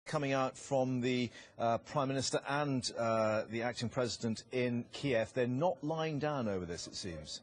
coming out from the Prime Minister and the acting President in Kiev. They're not lying down over this, it seems.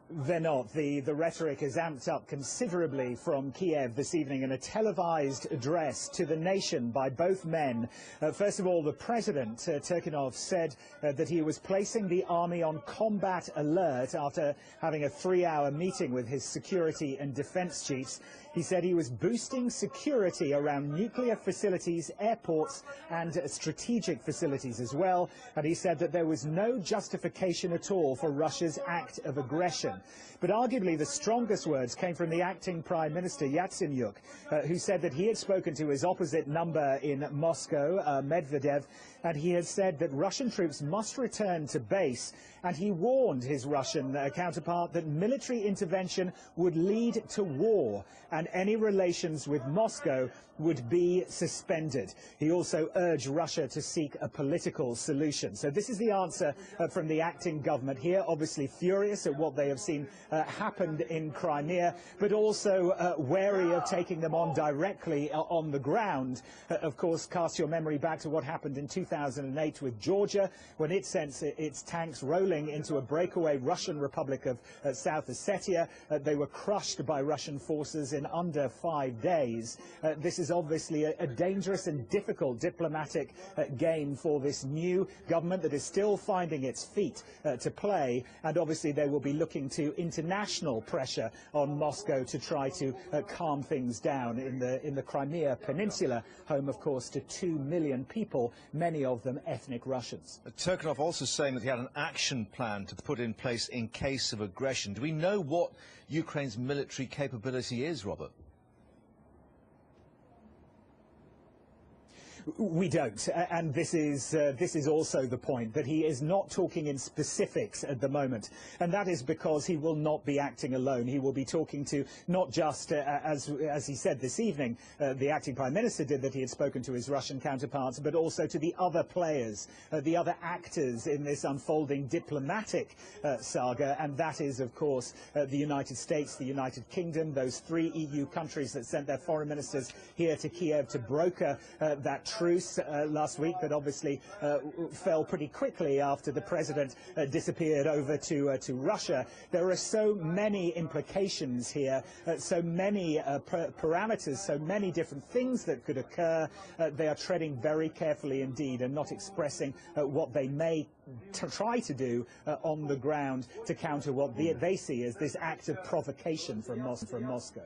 They're not. The rhetoric is amped up considerably from Kiev this evening in a televised address to the nation by both men. First of all, the President, Turchinov, said that he was placing the army on combat alert after having a 3-hour meeting with his security and defense chiefs. He said he was boosting security around nuclear facilities, airports and strategic facilities as well. And he said that there was no justification at all for Russia's act of aggression. But arguably the strongest words came from the acting Prime Minister, Yatsenyuk, who said that he had spoken to his opposite number in Moscow, Medvedev, and he had said that Russian troops must return to base. And he warned his Russian counterpart that military intervention would lead to war and any relations with Moscow would be suspended. He also urged Russia to seek a political solution. So this is the answer from the acting government here, obviously furious at what they have seen happened in Crimea, but also wary of taking them on directly on the ground. Of course, cast your memory back to what happened in 2008 with Georgia, when it sent its tanks rolling into a breakaway Russian Republic of South Ossetia. They were crushed by Russian forces in under 5 days. This is obviously a dangerous and difficult diplomatic game for this new government that is still finding its feet to play, and obviously they will be looking to international pressure on Moscow to try to calm things down in the Crimea Peninsula, home of course to 2 million people, many of them ethnic Russians. Turchinov also saying that he had an action plan to put in place in case of aggression. Do we know what Ukraine's military capability is, Robert? We don't, and this is also the point, that he is not talking in specifics at the moment, and that is because he will not be acting alone. He will be talking to not just, as he said this evening, the acting Prime Minister did, that he had spoken to his Russian counterparts, but also to the other players, the other actors in this unfolding diplomatic saga, and that is, of course, the United States, the United Kingdom, those 3 EU countries that sent their foreign ministers here to Kiev to broker that truce last week, that obviously fell pretty quickly after the president disappeared over to Russia. There are so many implications here, so many parameters, so many different things that could occur. They are treading very carefully indeed and not expressing what they may try to do on the ground to counter what they see as this act of provocation from Moscow.